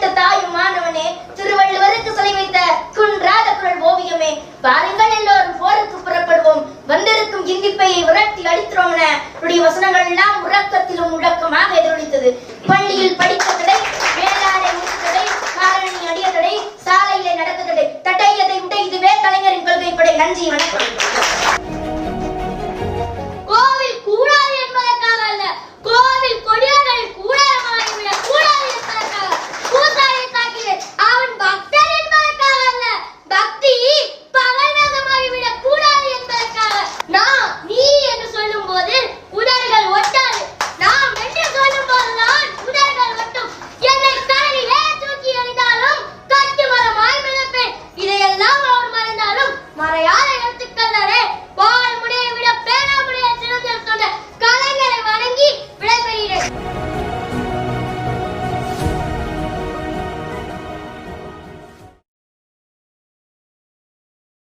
பெற்றெடுத்த தாயும் மாணவனே, திருவள்ளுவருக்கு சிலை வைத்த குன்றாத குரல் ஓவியமே, வாருங்கள் எல்லோரும் போருக்கு புறப்படுவோம், வந்திருக்கும் இந்திப்பையை விரட்டி அடிக்கிறோம் என வசனங்கள் எல்லாம் உறக்கத்திலும் முழக்கமாக எதிரொலித்தது. பள்ளியில் படிக்க தடை, வேளாண் தடை, காரணி அடிய தடை, சாலையிலே நடக்க தடை, தடையதை விட இதுவே கலைஞரின் கொள்கைப்படை. நன்றி, வணக்கம்.